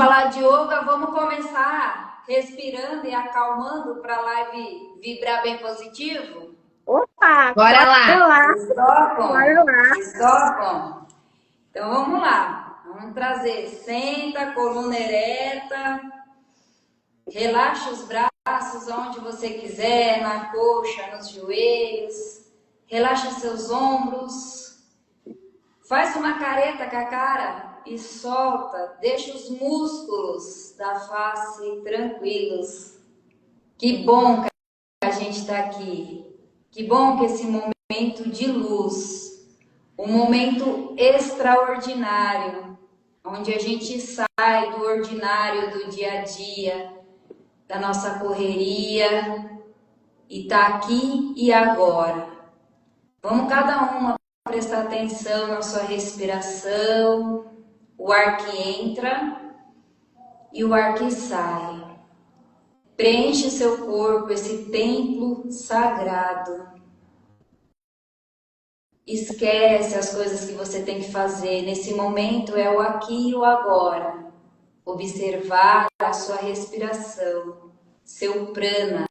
falar de yoga, vamos começar respirando e acalmando para a live vibrar bem positivo? Opa, Bora lá. Vocês topam? Bora lá. Vocês topam? Então vamos lá. Vamos trazer. Senta, coluna ereta. Relaxa os braços onde você quiser, na coxa, nos joelhos. Relaxa seus ombros. Faz uma careta com a cara e solta. Deixa os músculos da face tranquilos. Que bom que a gente está aqui. Que bom que esse momento de luz, um momento extraordinário, onde a gente sai do ordinário do dia a dia, da nossa correria, e tá aqui e agora. Vamos cada uma prestar atenção na sua respiração, o ar que entra e o ar que sai. Preenche seu corpo, esse templo sagrado. Esquece as coisas que você tem que fazer. Nesse momento é o aqui e o agora. Observar a sua respiração, seu prana.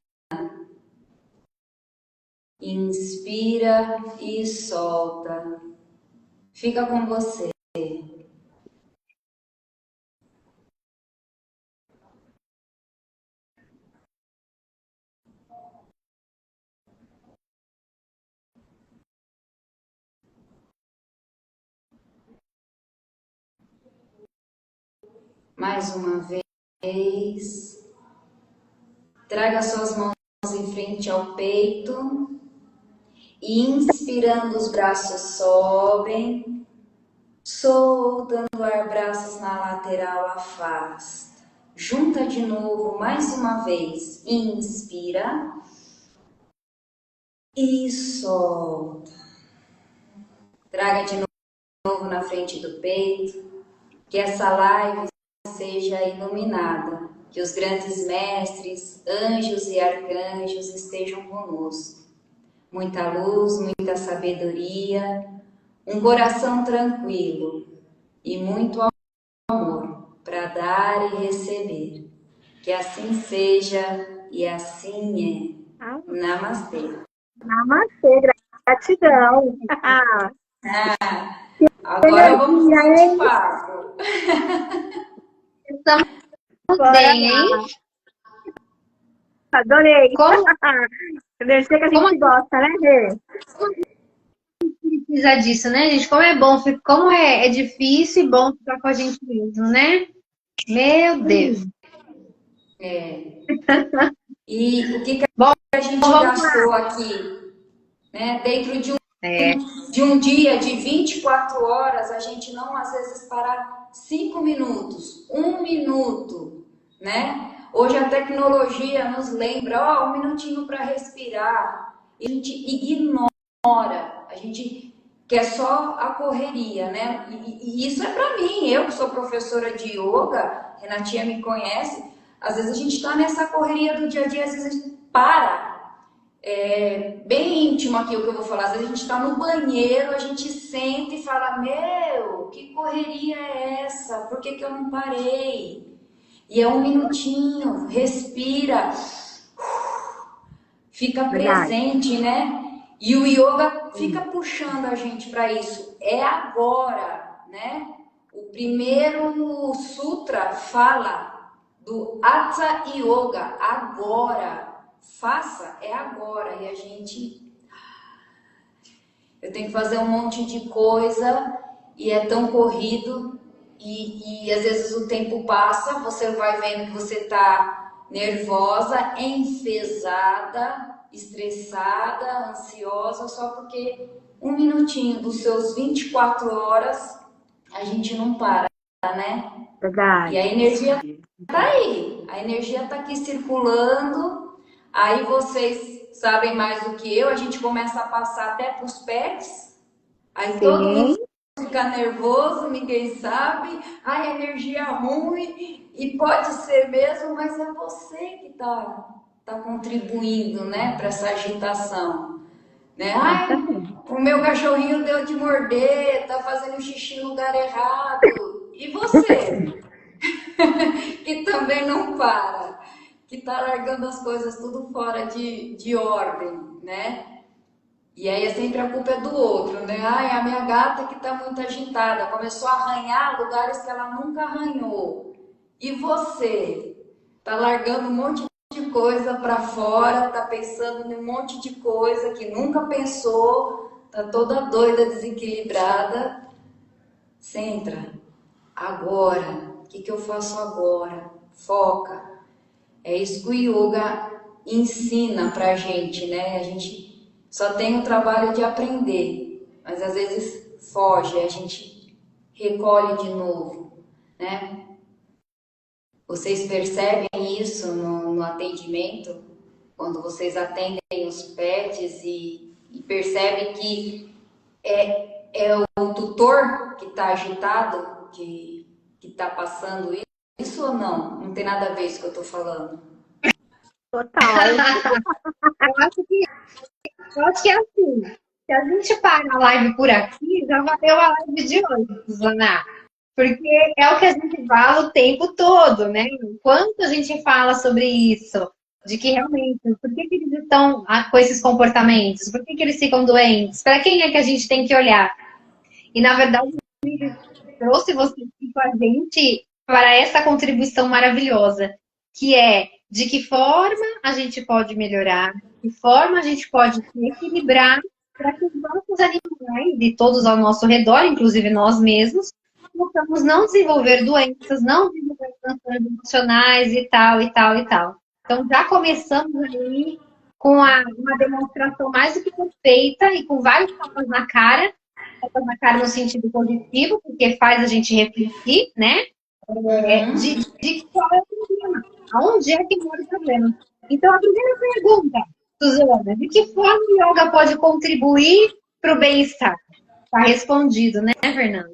Inspira e solta. Fica com você. Mais uma vez. Traga suas mãos em frente ao peito. E inspirando, os braços sobem. Soltando o ar, braços na lateral, afasta. Junta de novo, mais uma vez. Inspira. E solta. Traga de novo na frente do peito. Que essa live seja iluminada. Que os grandes mestres, anjos e arcanjos estejam conosco. Muita luz, muita sabedoria, um coração tranquilo e muito amor para dar e receber. Que assim seja e assim é. Namastê. Namastê, gratidão. Agora vamos de papo. Estamos bem, hein? Adorei. Como Energia que a gente gosta, né, Rê? precisa disso, né, gente? Como é bom, como é difícil e bom ficar com a gente mesmo, né? Meu Deus. E o que a gente gastou aqui, né? Dentro de um dia de 24 horas, a gente não às vezes parar 5 minutos, 1 minuto, né? Hoje a tecnologia nos lembra, 1 minutinho para respirar. E a gente ignora, a gente quer só a correria, né? E isso é para mim, eu que sou professora de yoga, Renatinha me conhece, às vezes a gente está nessa correria do dia a dia, às vezes a gente para. É bem íntimo aqui o que eu vou falar. Às vezes a gente está no banheiro, a gente senta e fala: meu, que correria é essa? Por que eu não parei? E é 1 minutinho, respira, fica presente, né? E o yoga fica puxando a gente para isso. É agora, né? O primeiro sutra fala do Hatha Yoga, agora. Faça, é agora. E a gente... Eu tenho que fazer um monte de coisa e é tão corrido e às vezes o tempo passa, você vai vendo que você tá nervosa, enfesada, estressada, ansiosa, só porque 1 minutinho dos seus 24 horas a gente não para, né? Verdade. E a energia tá aí, a energia tá aqui circulando. Aí vocês sabem mais do que eu, a gente começa a passar até pros pés. Aí todo mundo fica nervoso, ninguém sabe. Ai, energia ruim. E pode ser mesmo, mas é você que tá contribuindo, né, para essa agitação. Né? Ai, o meu cachorrinho deu de morder, tá fazendo xixi no lugar errado. E você? que também não para, que tá largando as coisas tudo fora de ordem, né? E aí sempre a culpa é do outro, né? Ai, a minha gata que tá muito agitada, começou a arranhar lugares que ela nunca arranhou. E você? Tá largando um monte de coisa para fora, tá pensando em um monte de coisa que nunca pensou, tá toda doida, desequilibrada. Centra. Agora. O que eu faço agora? Foca. É isso que o yoga ensina pra gente, né? A gente só tem o trabalho de aprender, mas às vezes foge, a gente recolhe de novo, né? Vocês percebem isso no atendimento? Quando vocês atendem os pets e percebem que é o tutor que está agitado, que está passando isso ou não? Não tem nada a ver isso que eu estou falando. Total. Eu acho que é assim. Se a gente para a live por aqui, já valeu a live de hoje, Suzana. Porque é o que a gente fala o tempo todo, né? Quanto a gente fala sobre isso, de que realmente, por que eles estão com esses comportamentos? Por que eles ficam doentes? Para quem é que a gente tem que olhar? E, na verdade, ele trouxe você aqui com a gente para essa contribuição maravilhosa, que é de que forma a gente pode melhorar, de que forma a gente pode se equilibrar para que os nossos animais e todos ao nosso redor, inclusive nós mesmos, possamos não desenvolver doenças, não desenvolver transtornos emocionais e tal, e tal, e tal. Então, já começamos aí com uma demonstração mais do que perfeita e com vários tapas na cara no sentido positivo, porque faz a gente refletir, né? De qual é o problema, aonde é que mora o problema. Então, a primeira pergunta, Suzana, de que forma o yoga pode contribuir para o bem-estar? Está respondido, né, Fernanda?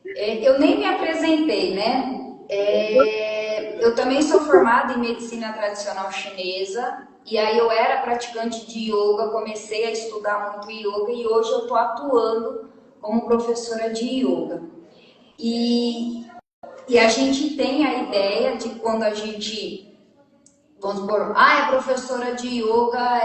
Eu nem me apresentei, né? Eu também sou formada em medicina tradicional chinesa e aí eu era praticante de yoga, comecei a estudar muito yoga e hoje eu estou atuando como professora de yoga. E a gente tem a ideia de quando a gente, vamos supor, a professora de yoga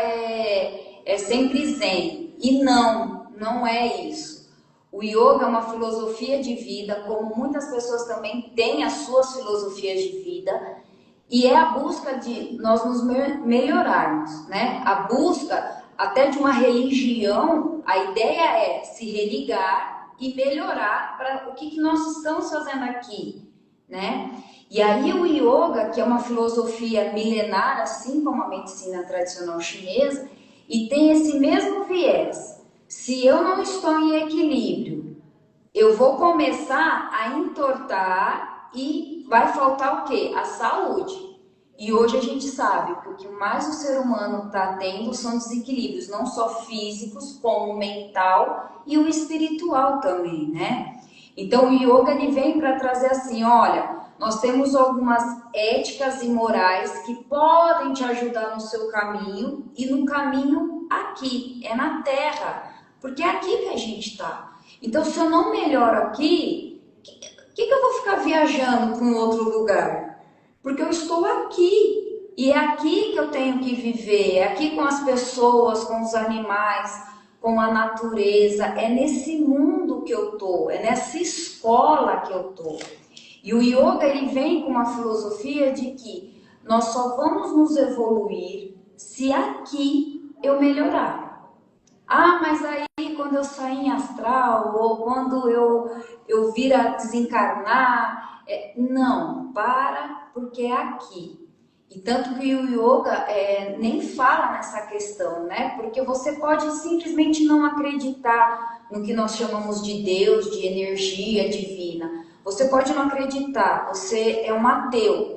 é sempre zen. E não é isso. O yoga é uma filosofia de vida, como muitas pessoas também têm as suas filosofias de vida, e é a busca de nós nos melhorarmos, né? A busca até de uma religião, a ideia é se religar e melhorar para o que nós estamos fazendo aqui, né? E aí o yoga, que é uma filosofia milenar, assim como a medicina tradicional chinesa, e tem esse mesmo viés. Se eu não estou em equilíbrio, eu vou começar a entortar e vai faltar o quê? A saúde. E hoje a gente sabe que o que mais o ser humano está tendo são desequilíbrios, não só físicos, como o mental e o espiritual também, né? Então o yoga ele vem para trazer assim, olha, nós temos algumas éticas e morais que podem te ajudar no seu caminho e no caminho aqui, é na Terra. Porque é aqui que a gente está. Então, se eu não melhoro aqui, o que eu vou ficar viajando para um outro lugar? Porque eu estou aqui. E é aqui que eu tenho que viver. É aqui com as pessoas, com os animais, com a natureza. É nesse mundo que eu estou. É nessa escola que eu estou. E o yoga, ele vem com uma filosofia de que nós só vamos nos evoluir se aqui eu melhorar. Mas aí quando eu sair em astral ou quando eu vir a desencarnar, não, porque é aqui. E tanto que o yoga nem fala nessa questão, né? Porque você pode simplesmente não acreditar no que nós chamamos de Deus, de energia divina. Você pode não acreditar, você é um ateu.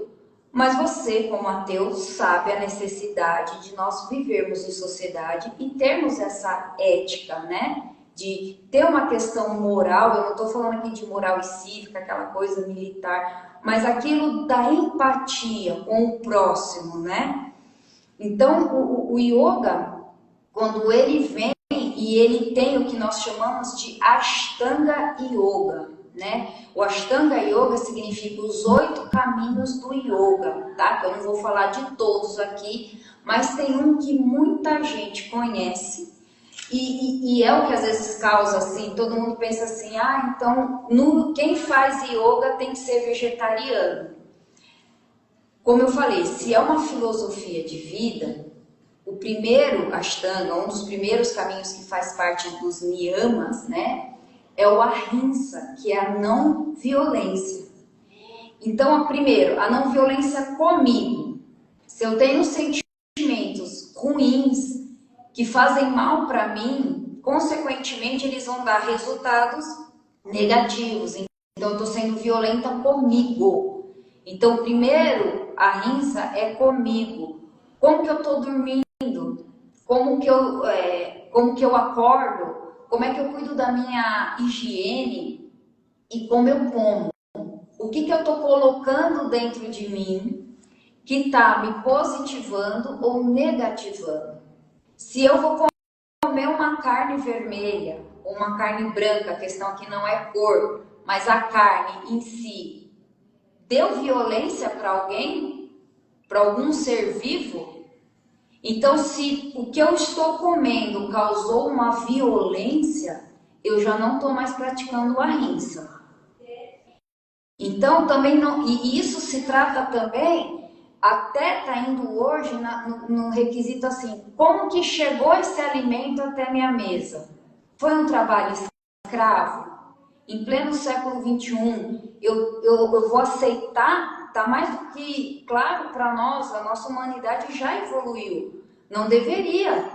Mas você, como ateu, sabe a necessidade de nós vivermos em sociedade e termos essa ética, né? De ter uma questão moral, eu não estou falando aqui de moral e cívica, aquela coisa militar, mas aquilo da empatia com o próximo, né? Então, o yoga, quando ele vem e e ele tem o que nós chamamos de Ashtanga Yoga, né? O Ashtanga Yoga significa os 8 caminhos do yoga, tá? Que eu não vou falar de todos aqui, mas tem um que muita gente conhece e é o que às vezes causa assim, todo mundo pensa assim, então quem faz yoga tem que ser vegetariano. Como eu falei, se é uma filosofia de vida, o primeiro Ashtanga, um dos primeiros caminhos que faz parte dos niyamas, né, é o ahimsa, que é a não violência. Então, primeiro, a não violência comigo. Se eu tenho sentimentos ruins que fazem mal para mim, consequentemente eles vão dar resultados negativos. Então, eu estou sendo violenta comigo. Então, primeiro, a ahimsa é comigo. Como que eu estou dormindo? Como que eu acordo? Como é que eu cuido da minha higiene? E como eu como? O que eu estou colocando dentro de mim que está me positivando ou negativando? Se eu vou comer uma carne vermelha ou uma carne branca, a questão aqui não é cor, mas a carne em si, deu violência para alguém? Para algum ser vivo? Então, se o que eu estou comendo causou uma violência, eu já não estou mais praticando a ahimsa. Então, também não, e isso se trata também, até está indo hoje no requisito assim, como que chegou esse alimento até a minha mesa? Foi um trabalho escravo? Em pleno século XXI, eu vou aceitar? Está mais do que claro para nós, a nossa humanidade já evoluiu. Não deveria,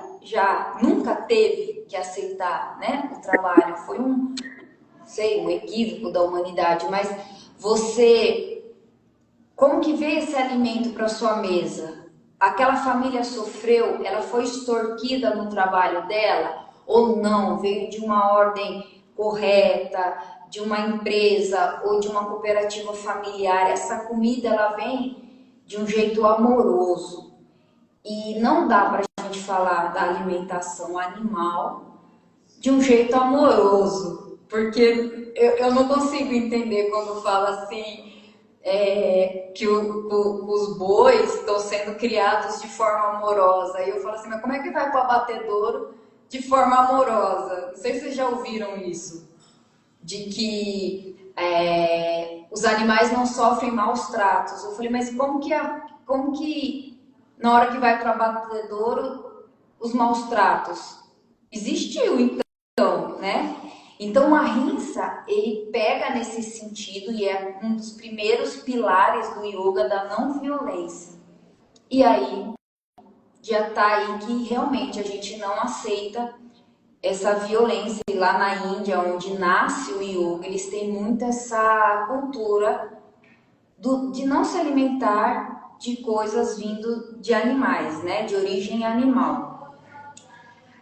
nunca teve que aceitar, né, o trabalho. Foi um equívoco da humanidade, mas como que veio esse alimento para sua mesa? Aquela família sofreu, ela foi extorquida no trabalho dela ou não? Veio de uma ordem correta, de uma empresa ou de uma cooperativa familiar. Essa comida ela vem de um jeito amoroso e não dá para a gente falar da alimentação animal de um jeito amoroso, porque eu não consigo entender quando fala assim que os bois estão sendo criados de forma amorosa. E eu falo assim, mas como é que vai para o abatedouro de forma amorosa? Não sei se vocês já ouviram isso, de que os animais não sofrem maus tratos. Eu falei, mas como que na hora que vai para o abatedouro os maus tratos? Existiu, então, né? Então, o ahimsa, ele pega nesse sentido e é um dos primeiros pilares do yoga da não violência. E aí, já está aí que realmente a gente não aceita essa violência. E lá na Índia, onde nasce o yoga, eles têm muito essa cultura de não se alimentar de coisas vindo de animais, né? De origem animal.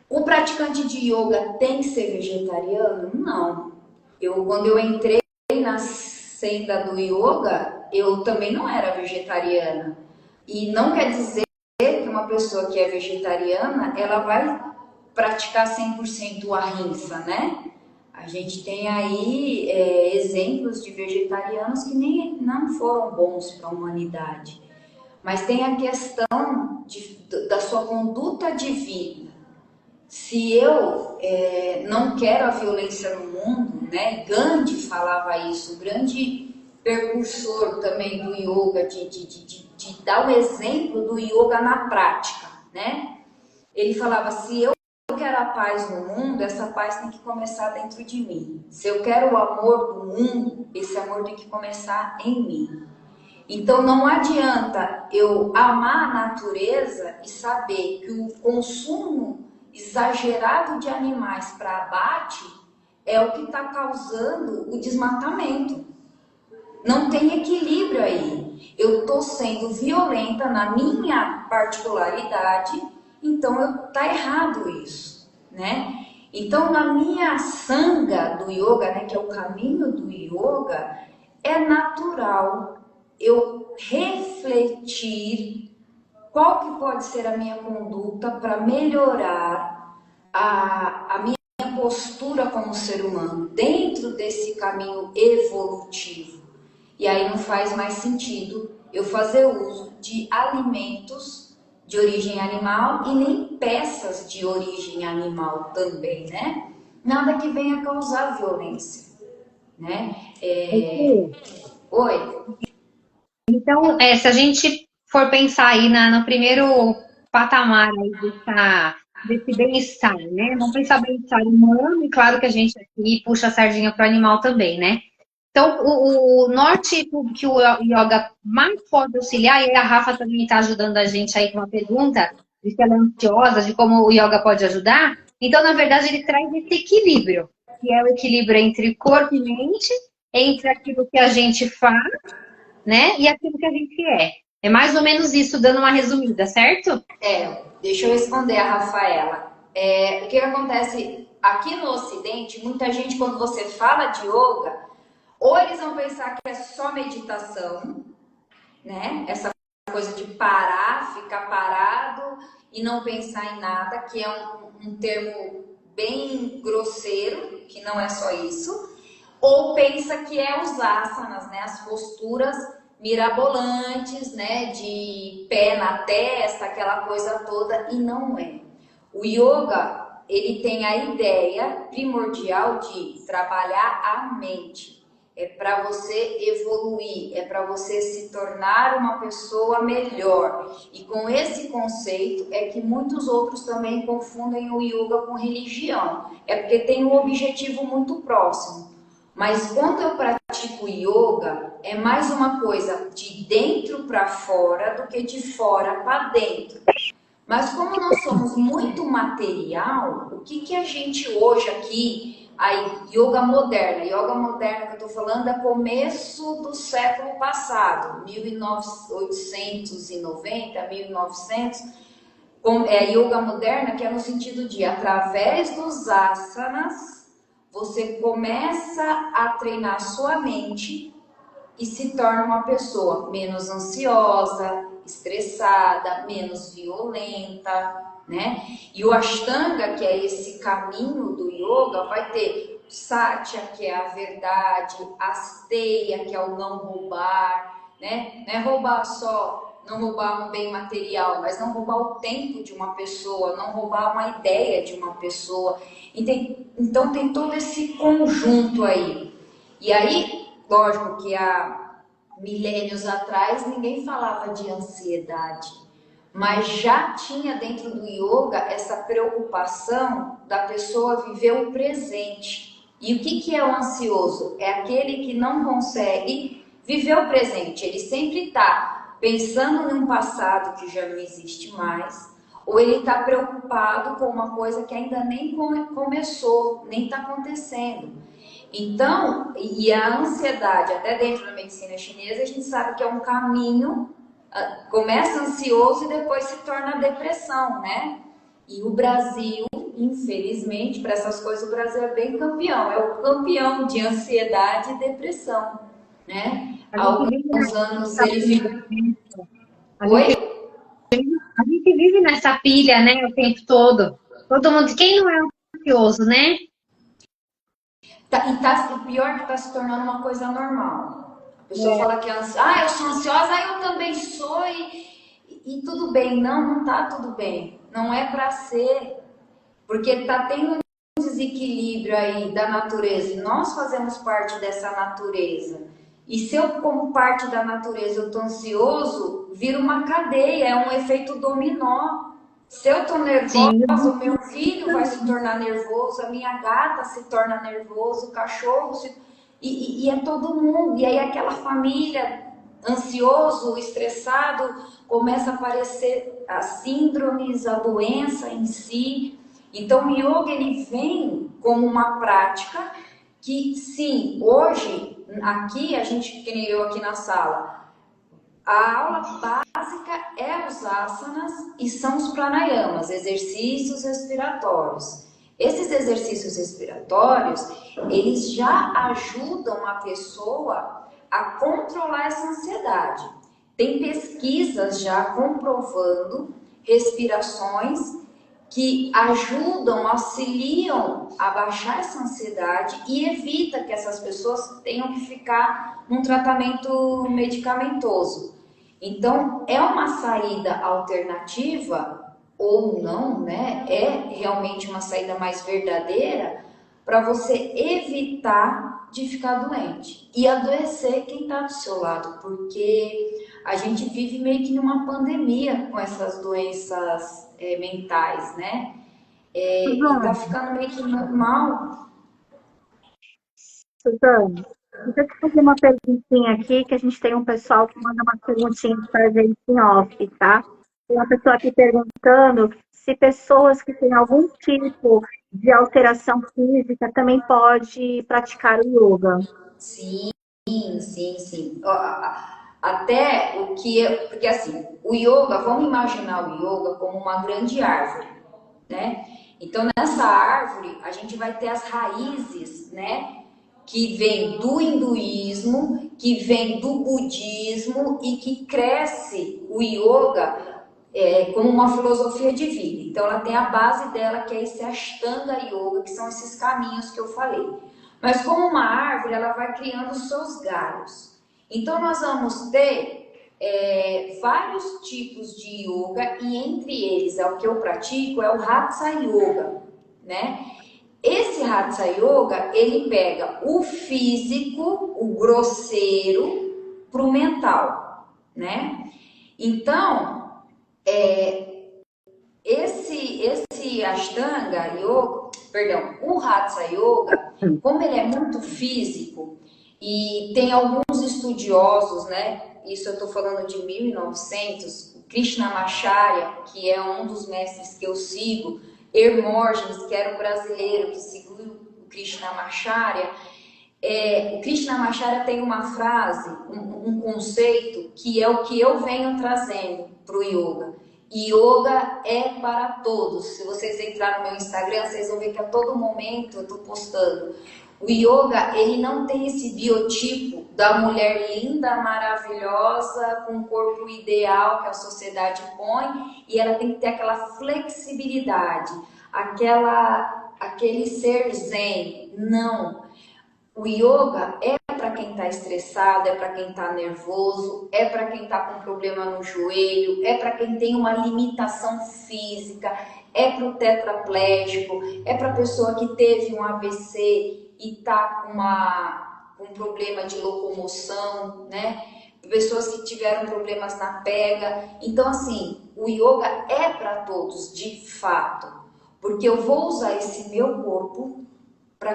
O praticante de yoga tem que ser vegetariano? Não. Quando eu entrei na senda do yoga, eu também não era vegetariana. E não quer dizer que uma pessoa que é vegetariana, ela vai praticar 100% o ahimsa, né? A gente tem aí exemplos de vegetarianos que não foram bons para a humanidade. Mas tem a questão da sua conduta de vida. Se eu não quero a violência no mundo, né? Gandhi falava isso, o grande precursor também do yoga, de dar o exemplo do yoga na prática, né? Ele falava, se eu quero a paz no mundo, essa paz tem que começar dentro de mim. Se eu quero o amor do mundo, esse amor tem que começar em mim. Então não adianta eu amar a natureza e saber que o consumo exagerado de animais para abate é o que está causando o desmatamento. Não tem equilíbrio aí. Eu estou sendo violenta na minha particularidade, então está errado isso, né? Então na minha sanga do yoga, né, que é o caminho do yoga, é natural eu refletir qual que pode ser a minha conduta para melhorar a minha postura como ser humano dentro desse caminho evolutivo. E aí não faz mais sentido eu fazer uso de alimentos de origem animal e nem peças de origem animal também, né? Nada que venha causar violência, né? Oi? Então, se a gente for pensar aí no primeiro patamar aí desse bem-estar, né? Vamos pensar bem-estar humano, e claro que a gente aqui puxa a sardinha para o animal também, né? Então, o norte que o yoga mais pode auxiliar, e a Rafa também está ajudando a gente aí com uma pergunta, de que ela é ansiosa, de como o yoga pode ajudar. Então, na verdade, ele traz esse equilíbrio, que é o equilíbrio entre corpo e mente, entre aquilo que a gente faz, né? E aquilo que a gente é. É mais ou menos isso, dando uma resumida, certo? Deixa eu responder a Rafaela. O que acontece aqui no Ocidente, muita gente, quando você fala de yoga, ou eles vão pensar que é só meditação, né? Essa coisa de parar, ficar parado e não pensar em nada, que é um termo bem grosseiro, que não é só isso. Ou pensa que é os asanas, né? As posturas mirabolantes, né? De pé na testa, aquela coisa toda, e não é. O yoga, ele tem a ideia primordial de trabalhar a mente. É para você evoluir, é para você se tornar uma pessoa melhor. E com esse conceito é que muitos outros também confundem o yoga com religião. É porque tem um objetivo muito próximo. Mas quando eu pratico yoga, é mais uma coisa de dentro para fora do que de fora para dentro. Mas como nós somos muito material, o que a gente hoje aqui, a yoga moderna que eu estou falando é começo do século passado, 1890, 1900, é a yoga moderna, que é no sentido de, através dos asanas, você começa a treinar sua mente e se torna uma pessoa menos ansiosa, estressada, menos violenta, né? E o Ashtanga, que é esse caminho do yoga, vai ter Satya, que é a verdade, Asteya, que é o não roubar, né? Não é roubar só, não roubar um bem material, mas não roubar o tempo de uma pessoa, não roubar uma ideia de uma pessoa. Então tem todo esse conjunto aí. E aí, lógico que há milênios atrás ninguém falava de ansiedade, mas já tinha dentro do yoga essa preocupação da pessoa viver o presente. E o que é o ansioso? É aquele que não consegue viver o presente. Ele sempre está pensando em um passado que já não existe mais, ou ele está preocupado com uma coisa que ainda nem começou, nem está acontecendo. Então, e a ansiedade, até dentro da medicina chinesa, a gente sabe que é um caminho, começa ansioso e depois se torna depressão, né? E o Brasil, infelizmente, para essas coisas, o Brasil é bem campeão, é o campeão de ansiedade e depressão, né? Há alguns anos ele ficou... Oi? A gente vive nessa pilha, né, o tempo todo. Todo mundo, quem não é ansioso, né? O pior é que está se tornando uma coisa normal. A pessoa fala que eu sou ansiosa, eu também sou, e tudo bem. Não está tudo bem. Não é para ser, porque está tendo um desequilíbrio aí da natureza, e nós fazemos parte dessa natureza. E se eu, como parte da natureza, eu estou ansioso, vira uma cadeia, é um efeito dominó. Se eu estou nervosa, o meu filho vai se tornar nervoso, a minha gata se torna nervoso, o cachorro e é todo mundo. E aí aquela família ansioso, estressado, começa a aparecer as síndromes, a doença em si. Então o yoga ele vem como uma prática que sim, hoje aqui a gente, que nem eu aqui na sala, a aula básica é os asanas e são os pranayamas, exercícios respiratórios. Esses exercícios respiratórios, eles já ajudam a pessoa a controlar essa ansiedade. Tem pesquisas já comprovando respirações que ajudam, auxiliam a baixar essa ansiedade e evita que essas pessoas tenham que ficar num tratamento medicamentoso. Então, é uma saída alternativa ou não, né? É realmente uma saída mais verdadeira para você evitar de ficar doente e adoecer quem está do seu lado, porque a gente vive meio que numa pandemia com essas doenças mentais, né? E tá ficando meio que normal. Suzane, deixa eu te fazer uma perguntinha aqui, que a gente tem um pessoal que manda uma perguntinha pra gente em off, tá? Tem uma pessoa aqui perguntando se pessoas que têm algum tipo de alteração física também pode praticar o yoga. Sim, sim, sim. Até o que porque assim, o yoga, vamos imaginar o yoga como uma grande árvore, né? Então nessa árvore a gente vai ter as raízes, né? Que vem do hinduísmo, que vem do budismo e que cresce o yoga como uma filosofia de vida. Então ela tem a base dela, que é esse Ashtanga Yoga, que são esses caminhos que eu falei. Mas como uma árvore, ela vai criando os seus galhos. Então nós vamos ter vários tipos de yoga, e entre eles, é o que eu pratico, é o Hatha Yoga, né? Esse Hatha Yoga, ele pega o físico, o grosseiro, pro mental, né? Então, esse Ashtanga Yoga, perdão, o Hatha Yoga, como ele é muito físico, e tem alguns estudiosos, né? Isso eu estou falando de 1900, o Krishnamacharya, que é um dos mestres que eu sigo, Hermógenes, que era o brasileiro que seguiu o Krishnamacharya. O Krishnamacharya tem uma frase, um conceito, que é o que eu venho trazendo para o yoga. Yoga é para todos. Se vocês entrarem no meu Instagram, vocês vão ver que a todo momento eu estou postando. O yoga, ele não tem esse biotipo da mulher linda, maravilhosa, com o corpo ideal que a sociedade põe, e ela tem que ter aquela flexibilidade, aquele ser zen. Não. O yoga é para quem está estressado, é para quem está nervoso, é para quem está com problema no joelho, é para quem tem uma limitação física, é para o tetraplégico, é para a pessoa que teve um AVC e está com um problema de locomoção, né? Pessoas que tiveram problemas na pega. Então, assim, o yoga é para todos, de fato, porque eu vou usar esse meu corpo para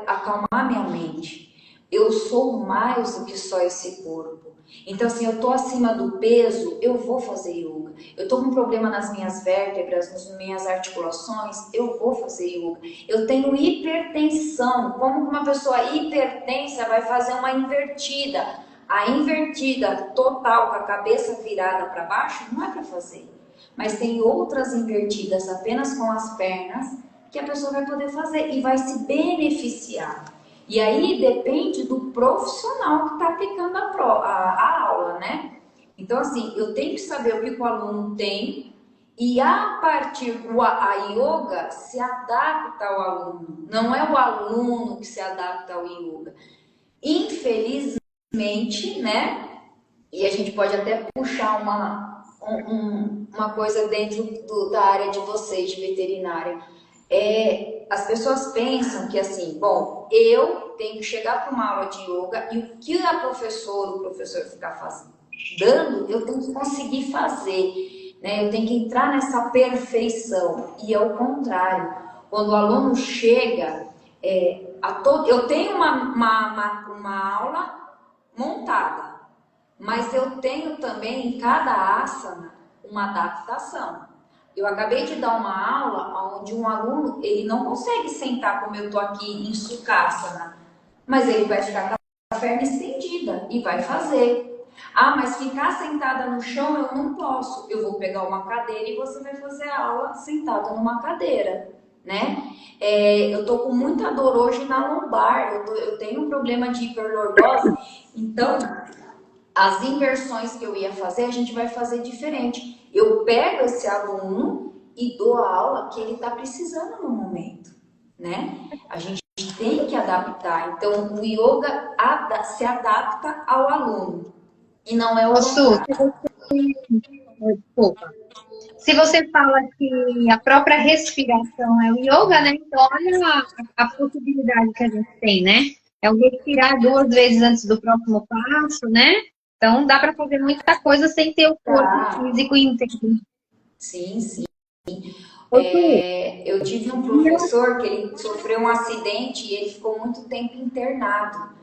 acalmar minha mente. Eu sou mais do que só esse corpo. Então, assim, eu tô acima do peso, eu vou fazer yoga. Eu tô com problema nas minhas vértebras, nas minhas articulações, eu vou fazer yoga. Eu tenho hipertensão. Como uma pessoa hipertensa vai fazer uma invertida? A invertida total, com a cabeça virada para baixo, não é para fazer. Mas tem outras invertidas apenas com as pernas, que a pessoa vai poder fazer e vai se beneficiar. E aí depende do profissional que está aplicando a aula, né? Então, assim, eu tenho que saber o que o aluno tem, e a partir a yoga se adapta ao aluno. Não é o aluno que se adapta ao yoga. Infelizmente, né? E a gente pode até puxar uma coisa dentro da área de vocês, de veterinária. As pessoas pensam que assim, bom, eu tenho que chegar para uma aula de yoga e o que o professor ficar dando, eu tenho que conseguir fazer, né? Eu tenho que entrar nessa perfeição. E é o contrário. Quando o aluno chega, eu tenho uma aula montada, mas eu tenho também em cada asana uma adaptação. Eu acabei de dar uma aula onde um aluno, ele não consegue sentar como eu tô aqui em Sukhasana, mas ele vai ficar com a perna estendida e vai fazer. Ah, mas ficar sentada no chão eu não posso. Eu vou pegar uma cadeira e você vai fazer a aula sentada numa cadeira, né? Eu tô com muita dor hoje na lombar, eu tenho um problema de hiperlordose, então as inversões que eu ia fazer, a gente vai fazer diferente. Eu pego esse aluno e dou a aula que ele está precisando no momento, né? A gente tem que adaptar. Então, o yoga se adapta ao aluno e não é o Su, contrário. desculpa. Se você fala que a própria respiração é o yoga, né? Então, olha a possibilidade que a gente tem, né? É o respirar 2 vezes antes do próximo passo, né? Então, dá para fazer muita coisa sem ter o corpo Tá. físico íntegro. Sim, sim. Ô, Su, Eu tive um professor que ele sofreu um acidente e ele ficou muito tempo internado.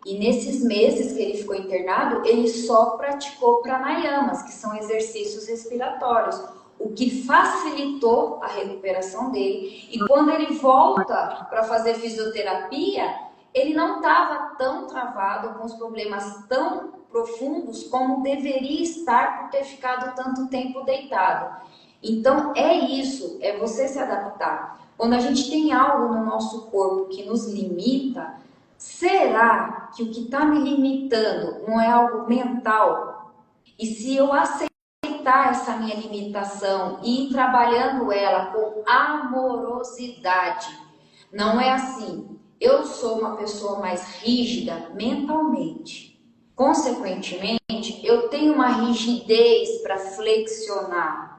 E nesses meses que ele ficou internado, ele só praticou pranayamas, que são exercícios respiratórios, o que facilitou a recuperação dele. E quando ele volta para fazer fisioterapia, ele não estava tão travado, com os problemas tão profundos como deveria estar por ter ficado tanto tempo deitado. Então é isso, é você se adaptar. Quando a gente tem algo no nosso corpo que nos limita, será que o que está me limitando não é algo mental? E se eu aceitar essa minha limitação e ir trabalhando ela com amorosidade, não é assim. Eu sou uma pessoa mais rígida mentalmente. Consequentemente, eu tenho uma rigidez para flexionar.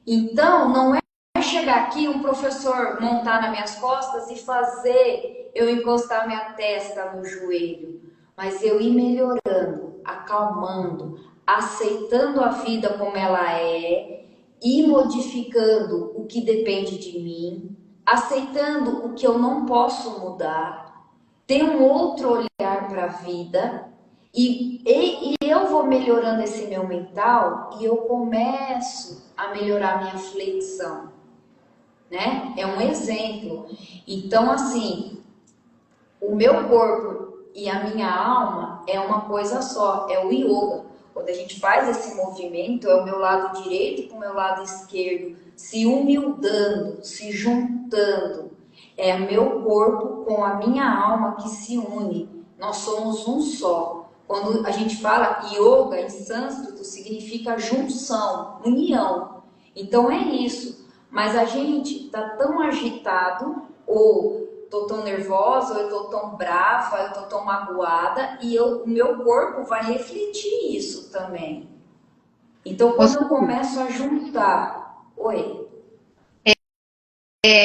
Então, não é chegar aqui um professor montar nas minhas costas e fazer eu encostar minha testa no joelho, mas eu ir melhorando, acalmando, aceitando a vida como ela é e modificando o que depende de mim, aceitando o que eu não posso mudar, ter um outro olhar para a vida e eu vou melhorando esse meu mental e eu começo a melhorar minha flexão, né? É um exemplo. Então, assim, o meu corpo e a minha alma é uma coisa só, é o yoga. Quando a gente faz esse movimento, é o meu lado direito com o meu lado esquerdo se humildando, se juntando. É o meu corpo com a minha alma que se une. Nós somos um só. Quando a gente fala yoga em sânscrito, significa junção, união. Então é isso. Mas a gente está tão agitado, ou tô tão nervosa, ou eu tô tão brava, eu tô tão magoada, e o meu corpo vai refletir isso também. Então, quando eu começo a juntar... Oi?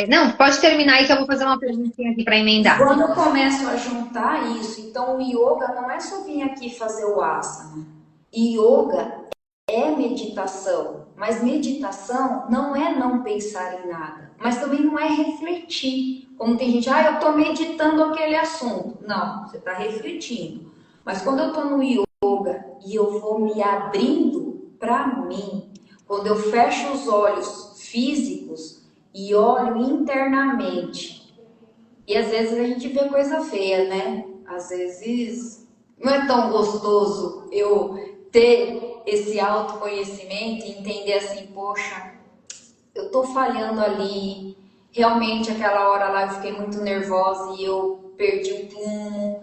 não, pode terminar aí que eu vou fazer uma perguntinha aqui para emendar. Quando eu começo a juntar isso, então o yoga não é só vir aqui fazer o asana. Yoga é meditação, mas meditação não é não pensar em nada, mas também não é refletir. Como tem gente, eu estou meditando aquele assunto. Não, você está refletindo. Mas quando eu estou no yoga e eu vou me abrindo para mim, quando eu fecho os olhos físicos e olho internamente, e às vezes a gente vê coisa feia, né? Às vezes não é tão gostoso eu ter esse autoconhecimento e entender assim, poxa, eu tô falhando ali, realmente aquela hora lá eu fiquei muito nervosa e eu perdi o prumo.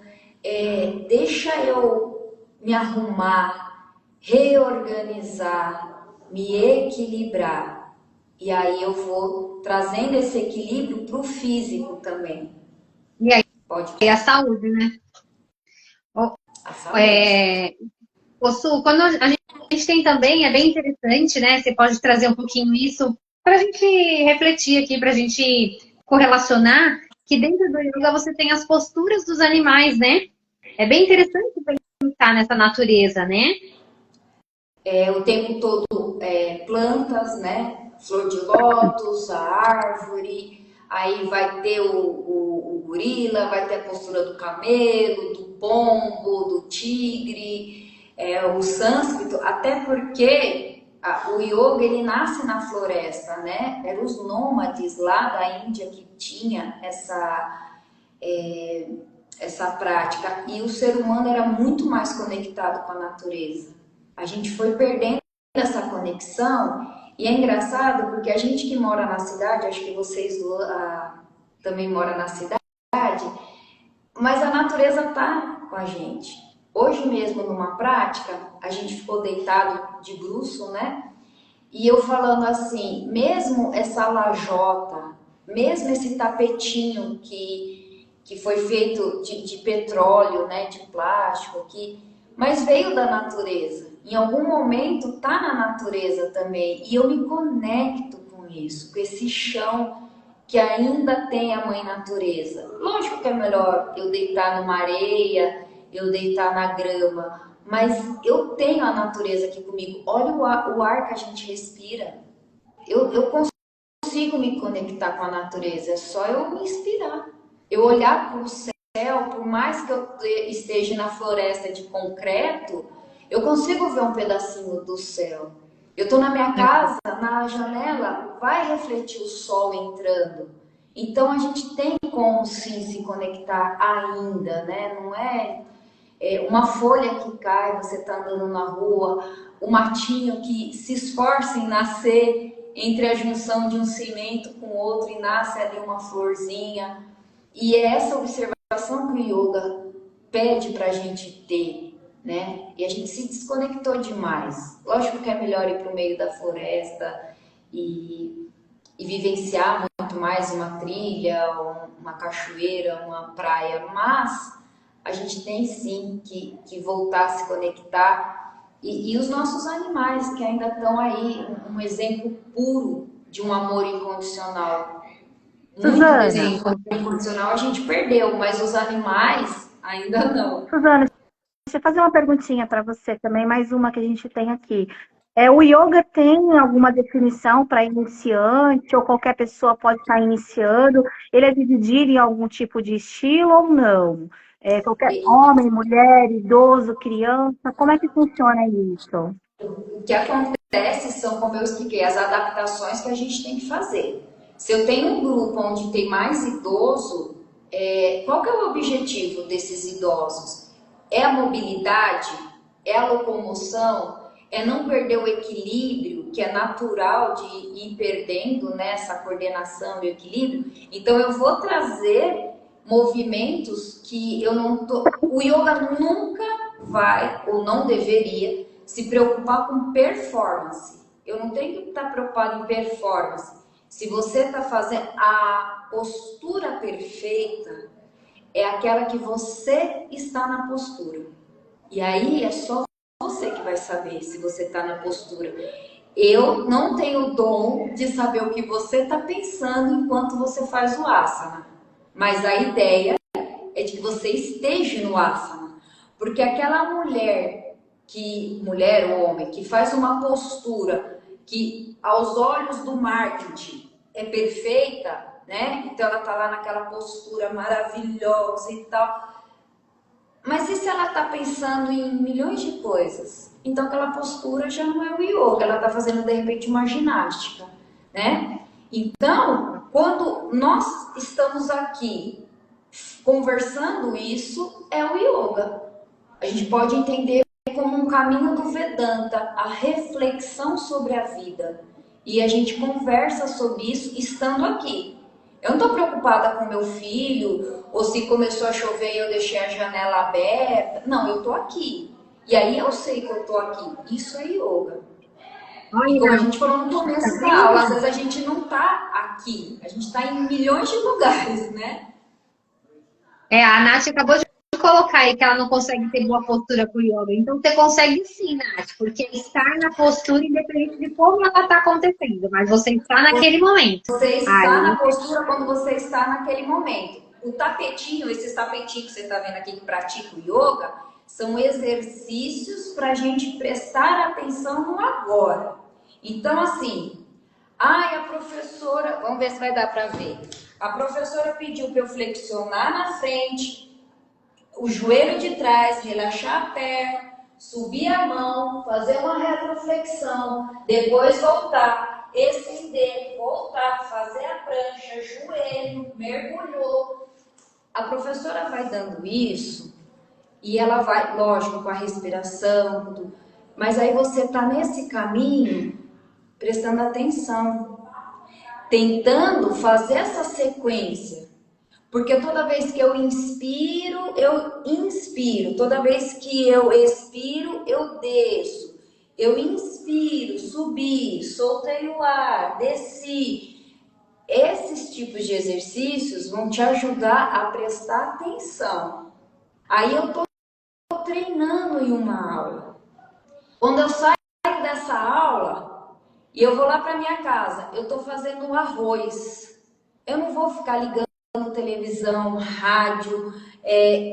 Deixa eu me arrumar, reorganizar, me equilibrar. E aí eu vou trazendo esse equilíbrio para o físico também. E aí, Pode. a saúde, né? A saúde. Su, quando a gente tem também, é bem interessante, né? Você pode trazer um pouquinho isso para a gente refletir aqui, para a gente correlacionar que dentro do yoga você tem as posturas dos animais, né? É bem interessante pensar nessa natureza, né? O tempo todo plantas, né? Flor de lótus, a árvore, aí vai ter o gorila, vai ter a postura do camelo, do pombo, do tigre, o sânscrito, até porque o yoga ele nasce na floresta, né? Eram os nômades lá da Índia que tinha essa prática, e o ser humano era muito mais conectado com a natureza. A gente foi perdendo essa conexão e é engraçado porque a gente que mora na cidade, acho que vocês também moram na cidade, mas a natureza está com a gente. Hoje mesmo numa prática, a gente ficou deitado de bruço, né? E eu falando assim, mesmo essa lajota, mesmo esse tapetinho que foi feito de petróleo, né, de plástico, mas veio da natureza. Em algum momento tá na natureza também. E eu me conecto com isso, com esse chão que ainda tem a mãe natureza. Lógico que é melhor eu deitar numa areia, eu deitar na grama, mas eu tenho a natureza aqui comigo. Olha o ar que a gente respira. Eu consigo me conectar com a natureza, é só eu me inspirar. Eu olhar para o céu, por mais que eu esteja na floresta de concreto, eu consigo ver um pedacinho do céu. Eu estou na minha casa, na janela, vai refletir o sol entrando. Então a gente tem como sim se conectar ainda, né? Não é, uma folha que cai, você está andando na rua, o matinho que se esforça em nascer entre a junção de um cimento com outro e nasce ali uma florzinha. E é essa observação que o yoga pede para a gente ter, né? E a gente se desconectou demais. Lógico que é melhor ir para o meio da floresta e vivenciar muito mais uma trilha, uma cachoeira, uma praia, mas a gente tem sim que voltar a se conectar. E os nossos animais que ainda estão aí, um exemplo puro de um amor incondicional. Muito Suzana, desse amor incondicional a gente perdeu, mas os animais ainda não. Suzana, deixa eu fazer uma perguntinha para você também, mais uma que a gente tem aqui. O yoga tem alguma definição para iniciante ou qualquer pessoa pode estar iniciando? Ele é dividido em algum tipo de estilo ou não? Qualquer homem, mulher, idoso, criança, como é que funciona isso? O que acontece são, como eu expliquei, as adaptações que a gente tem que fazer. Se eu tenho um grupo onde tem mais idoso, qual que é o objetivo desses idosos? É a mobilidade? É a locomoção? É não perder o equilíbrio, que é natural de ir perdendo, né, essa coordenação e o equilíbrio? Então eu vou trazer movimentos que eu não tô... O yoga nunca vai, ou não deveria, se preocupar com performance. Eu não tenho que estar preocupado em performance. Se você está fazendo a postura perfeita, é aquela que você está na postura. E aí é só você que vai saber se você está na postura. Eu não tenho o dom de saber o que você está pensando enquanto você faz o asana. Mas a ideia é de que você esteja no asana. Porque aquela mulher ou homem, que faz uma postura que aos olhos do marketing é perfeita, né? Então ela tá lá naquela postura maravilhosa e tal. Mas e se ela tá pensando em milhões de coisas? Então aquela postura já não é o yoga, ela tá fazendo de repente uma ginástica, né? Então, quando nós estamos aqui conversando, isso é o yoga. A gente pode entender como um caminho do Vedanta, a reflexão sobre a vida. E a gente conversa sobre isso estando aqui. Eu não estou preocupada com meu filho, ou se começou a chover e eu deixei a janela aberta. Não, eu estou aqui. E aí eu sei que eu estou aqui. Isso é yoga. E como a gente falou no começo da aula, às vezes a gente não está aqui. A gente está em milhões de lugares, né? A Nath acabou de colocar aí que ela não consegue ter boa postura com o yoga. Então você consegue sim, Nath, porque estar na postura independente de como ela está acontecendo, mas você está naquele momento. Você está na postura quando você está naquele momento. O tapetinho, esses tapetinhos que você está vendo aqui que pratica o yoga, são exercícios para a gente prestar atenção no agora. Então, assim, a professora, vamos ver se vai dar para ver. A professora pediu para eu flexionar na frente, o joelho de trás, relaxar a perna, subir a mão, fazer uma retroflexão, depois voltar, estender, voltar, fazer a prancha, joelho, mergulhou. A professora vai dando isso e ela vai, lógico, com a respiração, tudo, mas aí você está nesse caminho prestando atenção, tentando fazer essa sequência. Porque toda vez que eu inspiro, eu inspiro. Toda vez que eu expiro, eu desço. Eu inspiro, subi, soltei o ar, desci. Esses tipos de exercícios vão te ajudar a prestar atenção. Aí eu tô treinando em uma aula. Quando eu saio dessa aula e eu vou lá para minha casa, eu tô fazendo arroz. Eu não vou ficar ligando televisão, rádio,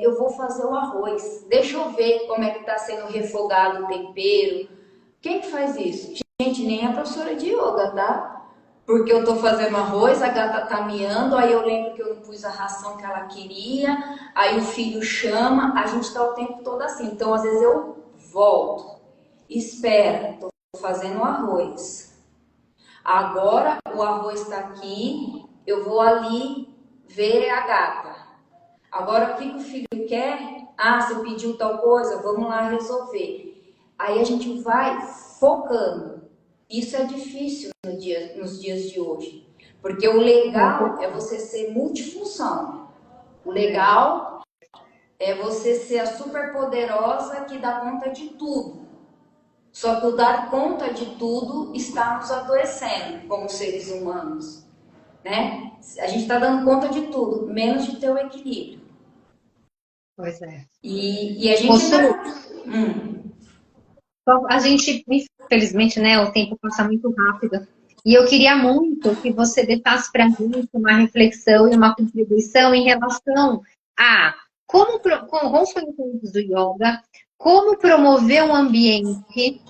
eu vou fazer o arroz. Deixa eu ver como é que tá sendo refogado o tempero. Quem que faz isso? Gente, nem a professora de yoga, tá? Porque eu tô fazendo arroz, a gata tá miando, aí eu lembro que eu não pus a ração que ela queria, aí o filho chama, a gente tá o tempo todo assim. Então, às vezes eu volto, espera, tô fazendo arroz. Agora o arroz tá aqui, eu vou ali ver a gata. Agora o que o filho quer? Ah, você pediu tal coisa, vamos lá resolver. Aí a gente vai focando. Isso é difícil nos dias de hoje, porque o legal é você ser multifunção. O legal é você ser a superpoderosa que dá conta de tudo. Só que o dar conta de tudo está nos adoecendo como seres humanos, né? A gente está dando conta de tudo, menos de ter o equilíbrio. Pois é. E a gente Moçu, a gente, infelizmente, né, o tempo passa muito rápido. E eu queria muito que você deixasse para a gente uma reflexão e uma contribuição em relação a como, com os conhecimentos do yoga, como promover um ambiente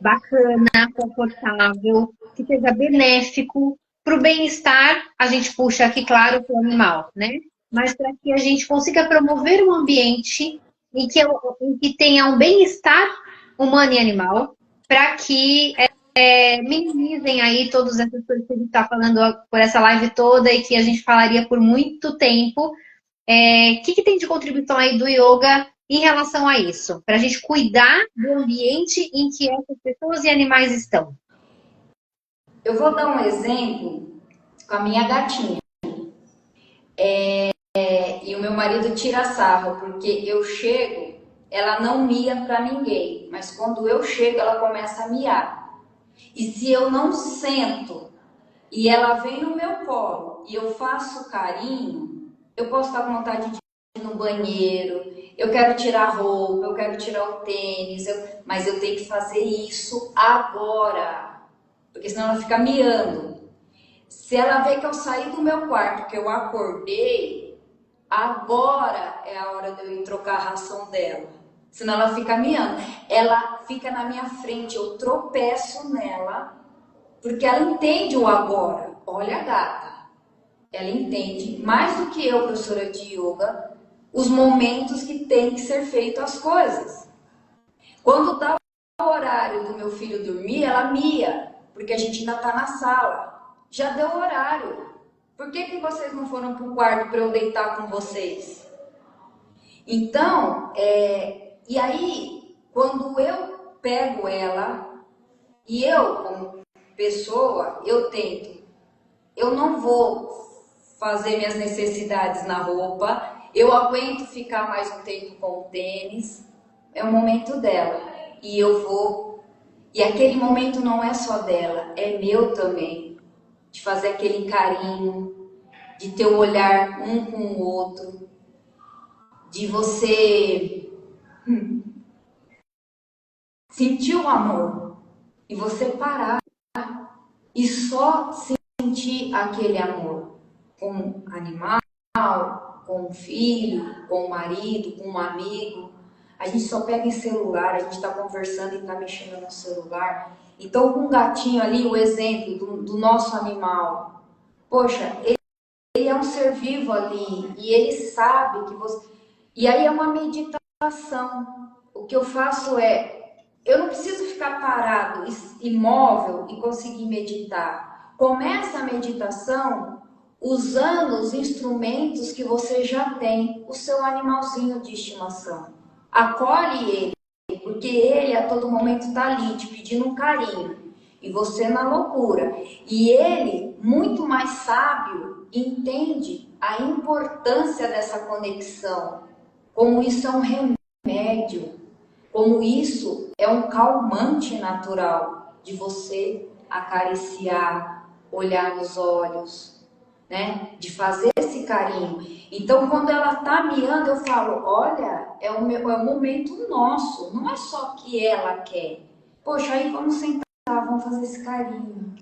bacana, confortável, que seja benéfico para o bem-estar. A gente puxa aqui, claro, para o animal, né? Mas para que a gente consiga promover um ambiente em que tenha um bem-estar humano e animal, para que minimizem aí todas essas coisas que a gente está falando por essa live toda e que a gente falaria por muito tempo. O que tem de contribuição aí do yoga em relação a isso? Para a gente cuidar do ambiente em que essas pessoas e animais estão. Eu vou dar um exemplo com a minha gatinha. E o meu marido tira sarro, porque eu chego, ela não mia pra ninguém, mas quando eu chego, ela começa a miar. E se eu não sento e ela vem no meu colo e eu faço carinho, eu posso estar com vontade de ir no banheiro, eu quero tirar a roupa, eu quero tirar o tênis, mas eu tenho que fazer isso agora, porque senão ela fica miando. Se ela vê que eu saí do meu quarto, que eu acordei, agora é a hora de eu ir trocar a ração dela. Senão ela fica miando. Ela fica na minha frente, eu tropeço nela, porque ela entende o agora. Olha a gata. Ela entende, mais do que eu, professora de yoga, os momentos que tem que ser feito as coisas. Quando dá o horário do meu filho dormir, ela mia, porque a gente ainda está na sala. Já deu o horário. Por que vocês não foram para o quarto para eu deitar com vocês? Então, e aí, quando eu pego ela, e eu, como pessoa, eu tento, eu não vou fazer minhas necessidades na roupa, eu aguento ficar mais um tempo com o tênis, é o momento dela, e eu vou, e aquele momento não é só dela, é meu também. De fazer aquele carinho, de ter o olhar um com o outro, de você sentir o amor e você parar e só sentir aquele amor com o animal, com o filho, com o marido, com um amigo. A gente só pega em celular, a gente está conversando e está mexendo no celular. Então, com um gatinho ali, o exemplo do nosso animal. Poxa, ele é um ser vivo ali e ele sabe que você... E aí é uma meditação. O que eu faço eu não preciso ficar parado, imóvel e conseguir meditar. Começa a meditação usando os instrumentos que você já tem, o seu animalzinho de estimação. Acolhe ele, porque ele a todo momento está ali te pedindo um carinho. E você na loucura. E ele, muito mais sábio, entende a importância dessa conexão. Como isso é um remédio. Como isso é um calmante natural de você acariciar, olhar nos olhos, né? De fazer esse carinho. Então, quando ela tá miando, eu falo, olha, é o momento nosso, não é só que ela quer. Poxa, aí vamos sentar, vamos fazer esse carinho.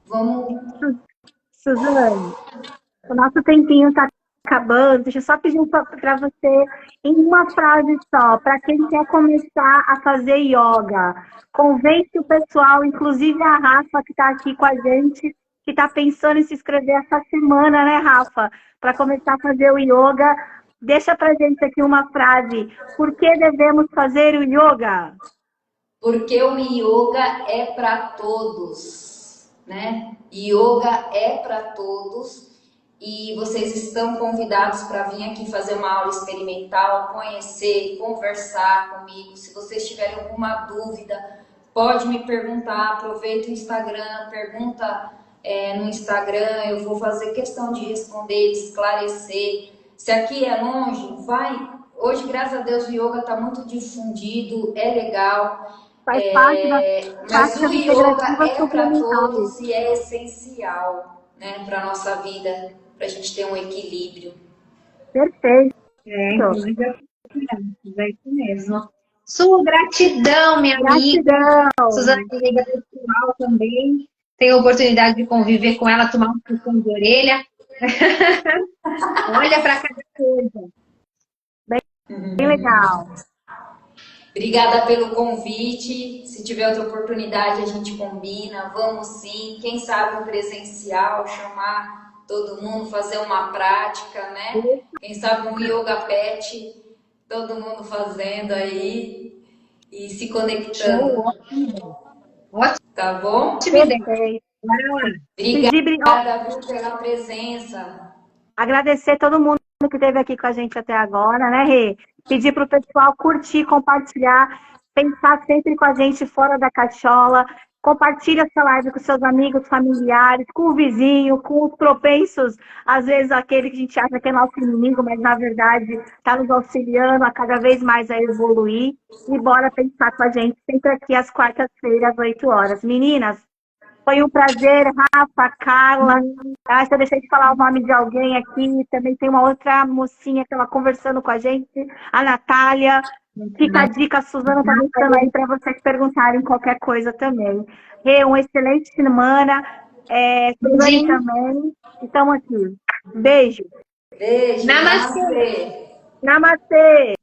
Vamos. Suzane, o nosso tempinho está acabando. Deixa eu só pedir para você, em uma frase só, para quem quer começar a fazer yoga. Convence o pessoal, inclusive a Rafa, que está aqui com a gente, que está pensando em se inscrever essa semana, né, Rafa? Para começar a fazer o yoga. Deixa para gente aqui uma frase. Por que devemos fazer o yoga? Porque o yoga é para todos, né? Yoga é para todos e vocês estão convidados para vir aqui fazer uma aula experimental, conhecer, conversar comigo. Se vocês tiverem alguma dúvida, pode me perguntar. Aproveita o Instagram, pergunta no Instagram. Eu vou fazer questão de responder, de esclarecer. Se aqui é longe, vai. Hoje, graças a Deus, o yoga está muito difundido, é legal. Faz parte da Mas o yoga integrativa é para suplementar. todos e é essencial, né, para a nossa vida, para a gente ter um equilíbrio. Perfeito. Inclusive, é isso mesmo. Su, gratidão, minha amiga. Gratidão. Suzana, amiga pessoal também. Tenho a oportunidade de conviver com ela, tomar um puxão de orelha. Olha para cada coisa. Bem legal. Obrigada pelo convite. Se tiver outra oportunidade, a gente combina. Vamos sim. Quem sabe um presencial, chamar todo mundo, fazer uma prática, né? Quem sabe um yoga pet, todo mundo fazendo aí e se conectando. Ótimo. Tá bom? Perfeito. Obrigada pela presença. Agradecer todo mundo que esteve aqui com a gente até agora, né, Rê? Pedir para o pessoal curtir, compartilhar, pensar sempre com a gente fora da cachola. Compartilha essa live com seus amigos, familiares, com o vizinho, com os propensos, às vezes aquele que a gente acha que é nosso inimigo, mas na verdade está nos auxiliando a cada vez mais a evoluir. E bora pensar com a gente sempre aqui às quartas-feiras, às 8 horas. Meninas, foi um prazer, Rafa, Carla. Acho que eu deixei de falar o nome de alguém aqui. Também tem uma outra mocinha que estava conversando com a gente, a Natália. Fica a dica, a Suzana está deixando aí para vocês perguntarem qualquer coisa também. Rê, uma excelente semana. Suzane também. Estamos aqui. Beijo. Beijo. Namastê. Namastê.